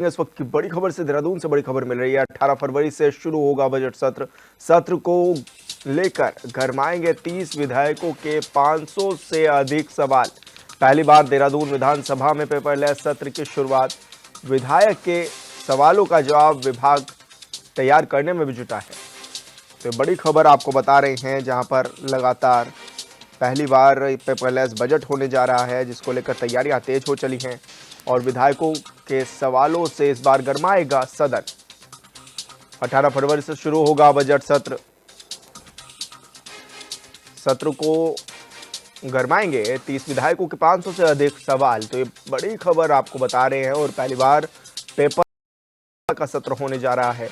इस वक्त की बड़ी खबर से देहरादून से बड़ी खबर मिल रही है। 18 फरवरी से शुरू होगा बजट सत्र। सत्र को लेकर गरमाएंगे 30 विधायकों के 500 से अधिक सवाल। पहली बार देहरादून विधानसभा में पेपरलेस सत्र की शुरुआत। विधायक के सवालों का जवाब विभाग तैयार करने में भी जुटा है। तो बड़ी खबर आपको बता रहे हैं, जहां पर लगातार पहली बार पेपरलेस बजट होने जा रहा है, जिसको लेकर तैयारियां तेज हो चली हैं और विधायकों के सवालों से इस बार गरमाएगा सदन। 18 फरवरी से शुरू होगा बजट सत्र। सत्र को गरमाएंगे 30 विधायकों के 500 से अधिक सवाल। तो ये बड़ी खबर आपको बता रहे हैं और पहली बार पेपर का सत्र होने जा रहा है,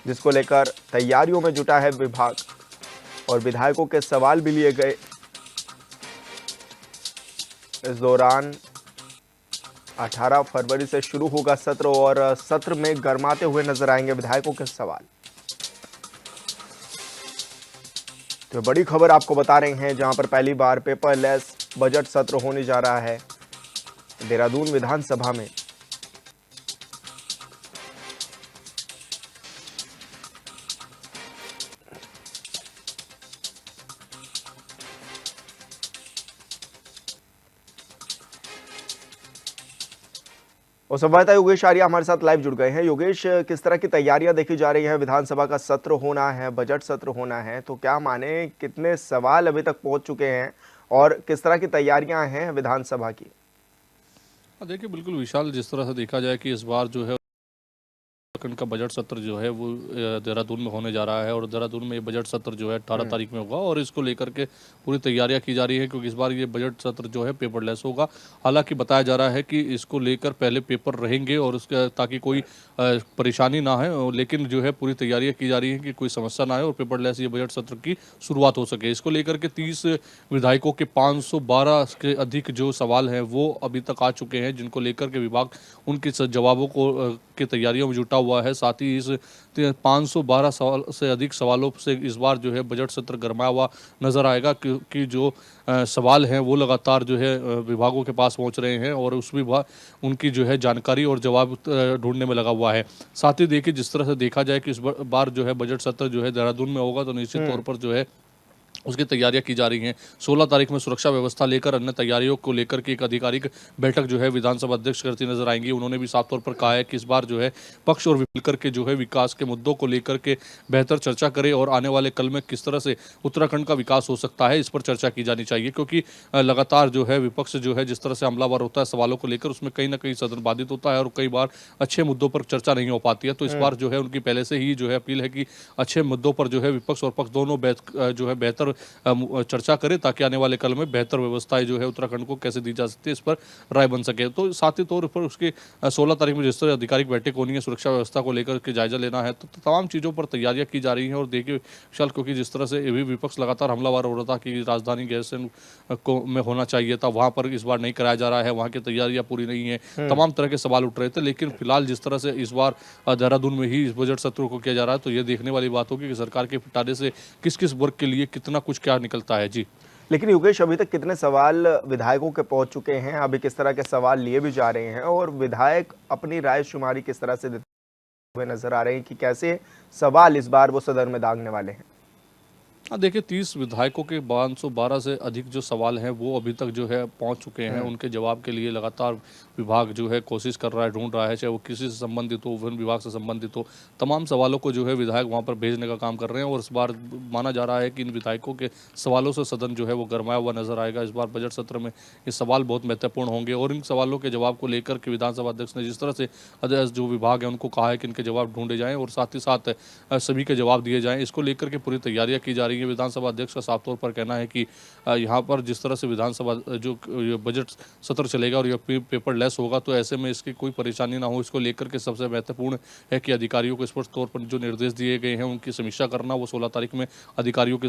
जिसको लेकर तैयारियों में जुटा है विभाग और विधायकों के सवाल भी लिए गए। इस दौरान 18 फरवरी से शुरू होगा सत्र और सत्र में गरमाते हुए नजर आएंगे विधायकों के सवाल। तो बड़ी खबर आपको बता रहे हैं, जहां पर पहली बार पेपरलेस बजट सत्र होने जा रहा है देहरादून विधानसभा में। और संवाददाता योगेश आर्या हमारे साथ लाइव जुड़ गए हैं। योगेश, किस तरह की तैयारियां देखी जा रही हैं? विधानसभा का सत्र होना है, बजट सत्र होना है, तो क्या माने कितने सवाल अभी तक पहुंच चुके हैं और किस तरह की तैयारियां हैं विधानसभा की? देखिए, बिल्कुल विशाल, जिस तरह से देखा जाए कि इस बार जो है उत्तराखंड का बजट सत्र जो है वो देहरादून में होने जा रहा है और देहरादून में ये बजट सत्र जो है 18 तारीख में होगा और इसको लेकर के पूरी तैयारियां की जा रही है, क्योंकि इस बार ये बजट सत्र जो है पेपरलेस होगा। हालांकि बताया जा रहा है कि इसको लेकर पहले पेपर रहेंगे और उसके ताकि कोई परेशानी ना है, लेकिन जो है पूरी तैयारियां की जा रही है कि कोई समस्या ना आए और पेपरलेस ये बजट सत्र की शुरुआत हो सके। इसको लेकर के 30 विधायकों के 512 के अधिक जो सवाल हैं वो अभी तक आ चुके हैं, जिनको लेकर के विभाग उनके जवाबों को की तैयारियों में जुटा हुआ है। साथ ही इस 512 सवाल से अधिक सवालों से इस बार जो है बजट सत्र गरमाया हुआ नजर आएगा, क्योंकि जो सवाल हैं वो लगातार जो है विभागों के पास पहुंच रहे हैं और उस विभाग उनकी जो है जानकारी और जवाब ढूंढने में लगा हुआ है। साथ ही देखिए, जिस तरह से देखा जाए कि इस बार जो है बजट सत्र जो है देहरादून में होगा, तो निश्चित तौर पर जो है उसकी तैयारियां की जा रही हैं। 16 तारीख में सुरक्षा व्यवस्था लेकर अन्य तैयारियों को लेकर के एक आधिकारिक बैठक जो है विधानसभा अध्यक्ष करती नजर आएंगी। उन्होंने भी साफ तौर पर कहा है कि इस बार जो है पक्ष और मिलकर के जो है विकास के मुद्दों को लेकर के बेहतर चर्चा करें और आने वाले कल में किस तरह से उत्तराखंड का विकास हो सकता है, इस पर चर्चा की जानी चाहिए, क्योंकि लगातार जो है विपक्ष जो है जिस तरह से हमलावर होता है सवालों को लेकर, उसमें कहीं ना कहीं सदन बाधित होता है और कई बार अच्छे मुद्दों पर चर्चा नहीं हो पाती है। तो इस बार जो है उनकी पहले से ही जो है अपील है कि अच्छे मुद्दों पर जो है विपक्ष और पक्ष दोनों जो है बेहतर चर्चा करें, ताकि आने वाले कल में बेहतर व्यवस्थाएं जो है उत्तराखंड को कैसे दी जा सकती है इस पर राय बन सके। तो साथ ही तौर पर उसके 16 तारीख में जिस तरह आधिकारिक बैठक होनी है, सुरक्षा व्यवस्था को लेकर के जायजा लेना है, तो तमाम चीज़ों पर तैयारियां की जा रही हैं। और देखिए विशाल, क्योंकि जिस तरह से भी विपक्ष लगातार हमलावर हो रहा था कि राजधानी गैरसैंण को में होना चाहिए था, वहां पर इस बार नहीं कराया जा रहा है, वहां की तैयारियां पूरी नहीं है, तमाम तरह के सवाल उठ रहे थे। लेकिन फिलहाल जिस तरह से इस बार देहरादून में ही इस बजट सत्र को किया जा रहा है, तो ये देखने वाली बात होगी कि सरकार के पिटारे से किस किस वर्ग के लिए कितना कुछ क्या निकलता है। जी, लेकिन योगेश, अभी तक कितने सवाल विधायकों के पहुंच चुके हैं? अभी किस तरह के सवाल लिए भी जा रहे हैं और विधायक अपनी राय शुमारी किस तरह से देते हुए नजर आ रहे हैं कि कैसे सवाल इस बार वो सदन में दागने वाले हैं? हाँ, देखिए, 30 विधायकों के 512 से अधिक जो सवाल हैं वो अभी तक जो है पहुंच चुके हैं। उनके जवाब के लिए लगातार विभाग जो है कोशिश कर रहा है, ढूंढ रहा है, चाहे वो किसी से संबंधित हो, वन विभाग से संबंधित हो। तमाम सवालों को जो है विधायक वहां पर भेजने का काम कर रहे हैं और इस बार माना जा रहा है कि इन विधायकों के सवालों से सदन जो है वो गरमाया हुआ नजर आएगा। इस बार बजट सत्र में ये सवाल बहुत महत्वपूर्ण होंगे और इन सवालों के जवाब को लेकर के विधानसभा अध्यक्ष ने जिस तरह से जो विभाग है उनको कहा है कि इनके जवाब ढूंढे जाएं और साथ ही साथ सभी के जवाब दिए जाएं, इसको लेकर के पूरी तैयारियां की जा रही है। विधानसभा अध्यक्ष का साफ तौर पर कहना है कि यहाँ पर जिस तरह से विधानसभा जो बजट सत्र चलेगा और यह पेपर लेस होगा, तो ऐसे में इसकी कोई परेशानी ना हो, इसको लेकर के सबसे महत्वपूर्ण है कि अधिकारियों को स्पष्ट तौर पर जो निर्देश दिए गए हैं उनकी समीक्षा करना। वो 16 तारीख में अधिकारियों के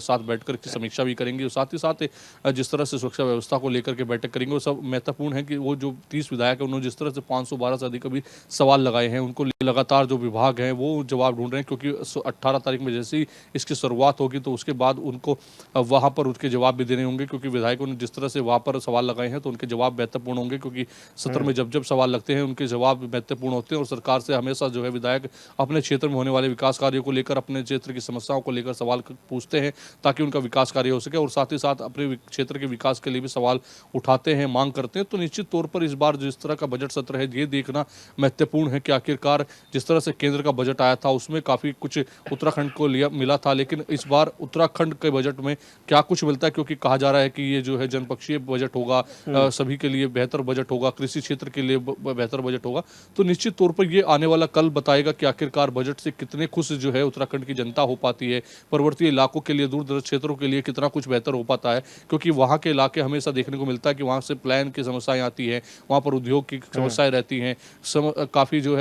साथ बैठकर की समीक्षा भी करेंगे और साथ ही साथ जिस तरह से सुरक्षा व्यवस्था को लेकर के बैठक करेंगे, वो सब महत्वपूर्ण है कि वो जो 30 विधायक है उन्होंने जिस तरह से 512 से अधिक अभी सवाल लगाए हैं, उनको लगातार जो विभाग हैं वो जवाब ढूंढ रहे हैं, क्योंकि 18 तारीख में जैसे ही इसकी शुरुआत होगी तो उसके बाद उनको वहाँ पर उसके जवाब भी देने होंगे, क्योंकि विधायकों ने जिस तरह से वहाँ पर सवाल लगाए हैं तो उनके जवाब महत्वपूर्ण होंगे, क्योंकि सत्र में जब जब सवाल लगते हैं उनके जवाब महत्वपूर्ण होते हैं। और सरकार से हमेशा जो है विधायक अपने क्षेत्र में होने वाले विकास कार्यों को लेकर, अपने क्षेत्र की समस्याओं को लेकर सवाल पूछते हैं ताकि उनका विकास कार्य हो सके, और साथ ही साथ अपने क्षेत्र के विकास के लिए भी सवाल उठाते हैं, मांग करते हैं। तो निश्चित तौर पर इस बार जिस तरह का बजट सत्र है ये देखना महत्वपूर्ण है कि आखिरकार जिस तरह से केंद्र का बजट आया था उसमें काफ़ी कुछ उत्तराखंड को मिला था, लेकिन इस बार उत्तराखंड के बजट में क्या कुछ मिलता है, क्योंकि कहा जा रहा है कि ये जो है जनपक्षीय बजट होगा, सभी के लिए बेहतर बजट होगा, कृषि क्षेत्र के लिए बेहतर बजट होगा। तो निश्चित तौर पर ये आने वाला कल बताएगा कि आखिरकार बजट से कितने खुश जो है उत्तराखंड की जनता हो पाती है, पर्वतीय इलाकों के लिए, दूर दराज क्षेत्रों के लिए कितना कुछ बेहतर हो पाता है, क्योंकि वहाँ के इलाके हमेशा देखने को मिलता है कि वहाँ से प्लान की समस्याएं आती हैं, वहाँ पर उद्योग की समस्याएं रहती हैं, काफ़ी जो है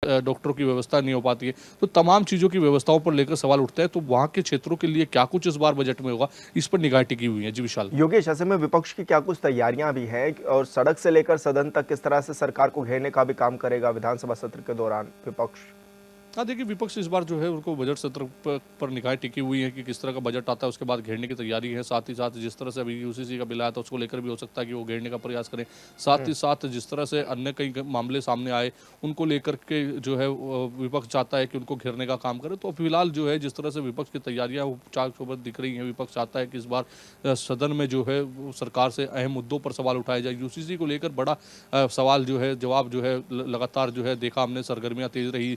डॉक्टरों की व्यवस्था नहीं हो पाती है। तो तमाम चीज़ों की व्यवस्थाओं पर लेकर सवाल उठते हैं। तो वहाँ के क्षेत्रों के लिए क्या कुछ इस बार बजट में होगा, इस पर निगाह टिकी हुई है। जी विशाल। योगेश, ऐसे में विपक्ष की क्या कुछ तैयारियां भी हैं और सड़क से लेकर सदन तक किस तरह से सरकार को घेरने का भी काम करेगा विधानसभा सत्र के दौरान विपक्ष? हाँ, देखिए विपक्ष इस बार जो है उनको बजट सत्र पर निगाहें टिकी हुई है कि किस तरह का बजट आता है, उसके बाद घेरने की तैयारी है। साथ ही साथ जिस तरह से अभी यूसीसी का बिल आया था उसको लेकर भी हो सकता है कि वो घेरने का प्रयास करें। साथ ही साथ जिस तरह से अन्य कई मामले सामने आए उनको लेकर के जो है विपक्ष चाहता है कि उनको घेरने का काम करे। तो फिलहाल जो है जिस तरह से विपक्ष की तैयारियां वो चाक चौबंद दिख रही हैं, विपक्ष चाहता है कि इस बार सदन में जो है वो सरकार से अहम मुद्दों पर सवाल उठाए जाए। यूसीसी को लेकर बड़ा सवाल जो है, जवाब जो है लगातार जो है देखा हमने, सरगर्मियाँ तेज रही,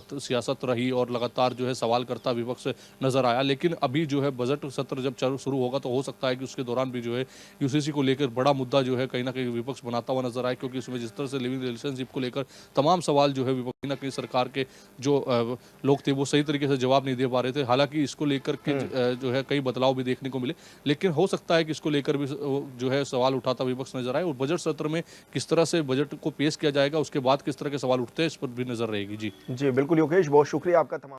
सियासत रही और लगातार जो है सवाल करता विपक्ष नजर आया। लेकिन अभी जो है बजट सत्र जब शुरू होगा तो हो सकता है कि उसके दौरान भी जो है यूसीसी को लेकर बड़ा मुद्दा जो है कहीं ना कहीं विपक्ष बनाता हुआ नजर आए, क्योंकि उसमें जिस तरह से लिविंग रिलेशनशिप को लेकर तमाम सवाल जो है विपक्ष कहीं ना कहीं सरकार के जो लोग थे वो सही तरीके से जवाब नहीं दे पा रहे थे। हालांकि इसको लेकर के जो है कई बदलाव भी देखने को मिले, लेकिन हो सकता है कि इसको लेकर भी जो है सवाल उठाता विपक्ष नजर आए। और बजट सत्र में किस तरह से बजट को पेश किया जाएगा, उसके बाद किस तरह के सवाल उठते हैं, इस पर भी नजर रहेगी। जी जी बिल्कुल योगेश, बहुत शुक्रिया आपका। तमाम